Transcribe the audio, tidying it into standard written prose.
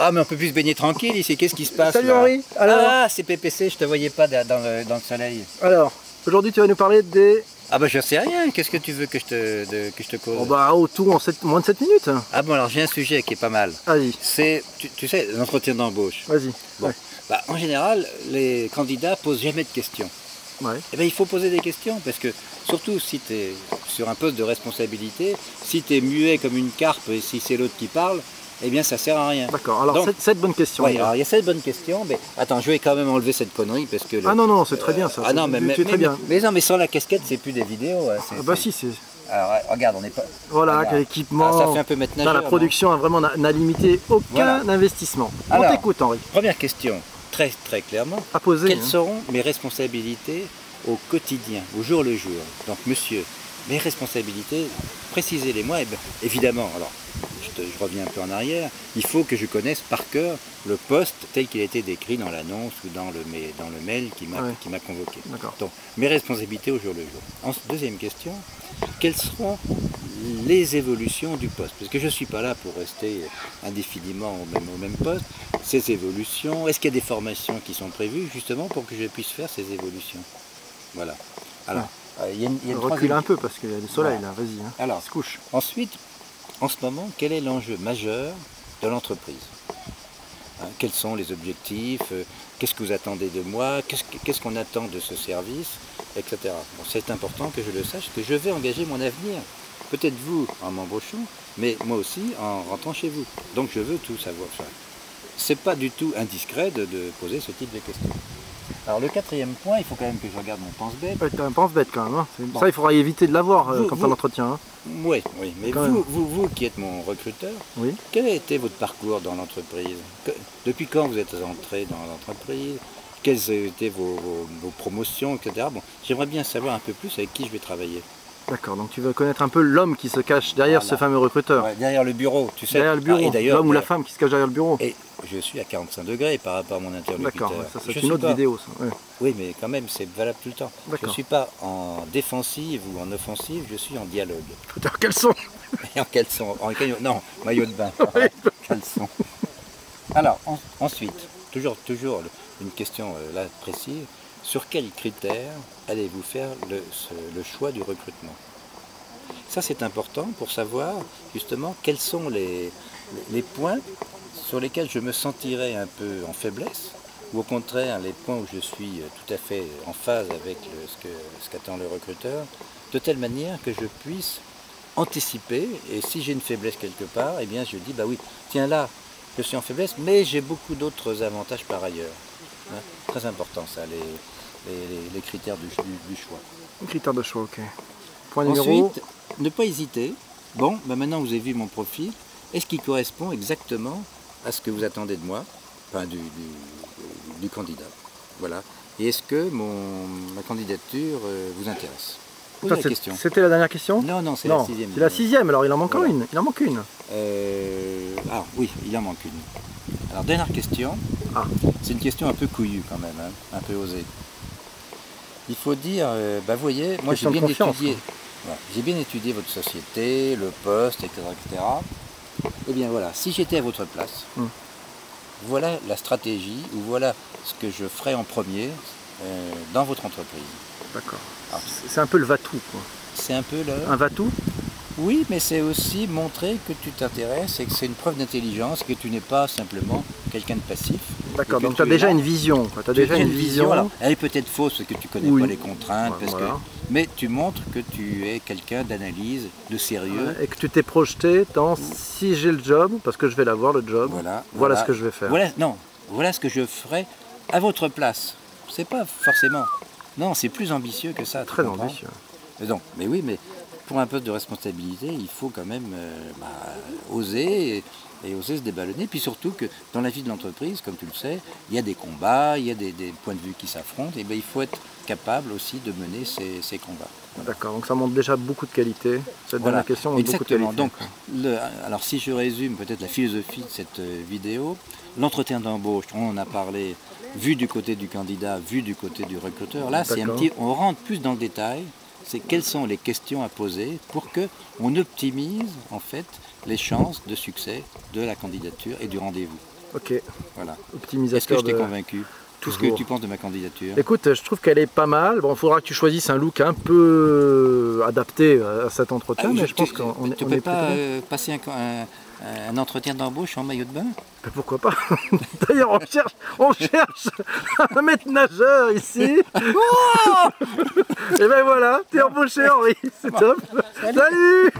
Ah, mais on peut plus se baigner tranquille ici, qu'est-ce qui se passe? Salut là? Henri. Alors... Ah, c'est PPC, je te voyais pas dans le soleil. Alors, aujourd'hui tu vas nous parler des... Ah bah je sais rien, qu'est-ce que tu veux que je te cause? Oh bah autour en moins de 7 minutes. Ah bon, alors j'ai un sujet qui est pas mal. Vas-y. C'est, tu sais, l'entretien d'embauche. Vas-y. Bon. Ouais. Bah, en général, les candidats posent jamais de questions. Ouais. Eh bien, il faut poser des questions, parce que surtout si tu es sur un poste de responsabilité, si tu es muet comme une carpe et si c'est l'autre qui parle, eh bien ça sert à rien. D'accord, alors donc, 7 bonnes questions. Ouais, alors il y a 7 bonnes questions, mais attends, je vais quand même enlever cette connerie parce que... Ah non, non, c'est très bien ça. Ah non, mais très bien. Mais non, mais sans la casquette, c'est plus des vidéos. Hein, ah bah si, c'est... Alors regarde, on n'est pas... Voilà, quel équipement. Ah, ça fait un peu mettre nageur, la production vraiment n'a limité aucun investissement. Alors, on t'écoute Henri. Première question, très clairement. À poser. Quelles seront mes responsabilités au quotidien, au jour le jour? Donc monsieur, mes responsabilités, précisez-les-moi. Évidemment, alors je reviens un peu en arrière, il faut que je connaisse par cœur le poste tel qu'il a été décrit dans l'annonce ou dans le mail qui m'a convoqué. Donc mes responsabilités au jour le jour. Deuxième question, quelles seront les évolutions du poste? Parce que je ne suis pas là pour rester indéfiniment au même poste. Ces évolutions, est-ce qu'il y a des formations qui sont prévues justement pour que je puisse faire ces évolutions? Voilà. Alors, il y a une recule un peu parce qu'il y a du soleil là, vas-y. Hein. Alors, se couche. Ensuite, en ce moment, quel est l'enjeu majeur de l'entreprise? Quels sont les objectifs? Qu'est-ce que vous attendez de moi? Qu'est-ce qu'on attend de ce service? Etc. Bon, c'est important que je le sache, que je vais engager mon avenir. Peut-être vous en m'embauchant, mais moi aussi en rentrant chez vous. Donc je veux tout savoir. C'est pas du tout indiscret de poser ce type de questions. Alors le quatrième point, il faut quand même que je regarde mon pense-bête. Ouais, t'as un pense-bête quand même. Hein. Bon. Ça, il faudra éviter de l'avoir quand on l'entretien. Hein. Oui, mais vous qui êtes mon recruteur, quel a été votre parcours dans l'entreprise? Depuis quand vous êtes entré dans l'entreprise? Quelles étaient vos promotions, etc. Bon, j'aimerais bien savoir un peu plus avec qui je vais travailler. D'accord, donc tu veux connaître un peu l'homme qui se cache derrière ce fameux recruteur. Ouais, derrière le bureau, tu sais. Derrière le bureau, l'homme ou la femme qui se cache derrière le bureau. Et je suis à 45 degrés par rapport à mon interlocuteur. D'accord, ça c'est une autre vidéo ça. Ouais. Oui, mais quand même, c'est valable tout le temps. Je ne suis pas en défensive ou en offensive, je suis en dialogue. En caleçon. Et en caleçon, non, maillot de bain, caleçon. Alors, ensuite, toujours une question là précise. Sur quels critères allez-vous faire le choix du recrutement? Ça c'est important pour savoir justement quels sont les points sur lesquels je me sentirai un peu en faiblesse, ou au contraire les points où je suis tout à fait en phase avec ce qu'attend le recruteur, de telle manière que je puisse anticiper, et si j'ai une faiblesse quelque part, eh bien je dis bah oui, tiens là, je suis en faiblesse, mais j'ai beaucoup d'autres avantages par ailleurs. Hein, très important ça, les critères du choix. Les critères de choix, ok. Point numéro... Ensuite, ne pas hésiter. Bon, bah maintenant vous avez vu mon profil. Est-ce qu'il correspond exactement à ce que vous attendez de moi, enfin du candidat? Voilà. Et est-ce que ma candidature vous intéresse? Posez la question. C'était la dernière question? Non, c'est la sixième. C'est la sixième, alors il en manque une. Il en manque une. Ah oui, il en manque une. Alors, dernière question. C'est une question un peu couillue quand même, hein, un peu osée. Il faut dire, bah vous voyez, moi j'ai bien étudié votre société, le poste, etc. Eh bien voilà, si j'étais à votre place, voilà la stratégie, ou voilà ce que je ferais en premier dans votre entreprise. D'accord. C'est un peu le va-tout, quoi. C'est un peu le... Un va-tout? Oui, mais c'est aussi montrer que tu t'intéresses et que c'est une preuve d'intelligence, que tu n'es pas simplement quelqu'un de passif. D'accord, donc tu as déjà une vision. Tu as déjà une vision. Alors, elle est peut-être fausse parce que tu ne connais pas les contraintes, mais tu montres que tu es quelqu'un d'analyse, de sérieux. Et que tu t'es projeté dans si j'ai le job, parce que je vais l'avoir le job, voilà ce que je vais faire. Voilà ce que je ferai à votre place. C'est pas forcément... Non, c'est plus ambitieux que ça. Très ambitieux. Donc, mais oui, mais... Pour un poste de responsabilité, il faut quand même oser et oser se déballonner. Puis surtout que dans la vie de l'entreprise, comme tu le sais, il y a des combats, il y a des points de vue qui s'affrontent. Et bien, il faut être capable aussi de mener ces combats. D'accord, donc ça montre déjà beaucoup de qualité. Cette dernière question montre beaucoup de qualité. Donc, alors si je résume peut-être la philosophie de cette vidéo, l'entretien d'embauche, on en a parlé, vu du côté du candidat, vu du côté du recruteur. Là, c'est un petit, on rentre plus dans le détail. C'est quelles sont les questions à poser pour qu'on optimise en fait les chances de succès de la candidature et du rendez-vous. Ok. Voilà. Optimisateur. Est-ce que je t'ai convaincu? Tout ce que tu penses de ma candidature? Écoute, je trouve qu'elle est pas mal. Bon, il faudra que tu choisisses un look un peu adapté à cet entretien, mais je pense qu'on est. Tu peux pas passer un entretien d'embauche en maillot de bain? Mais pourquoi pas? D'ailleurs, on cherche un maître nageur ici. Et ben voilà, t'es embauché, Henri. C'est top. Salut.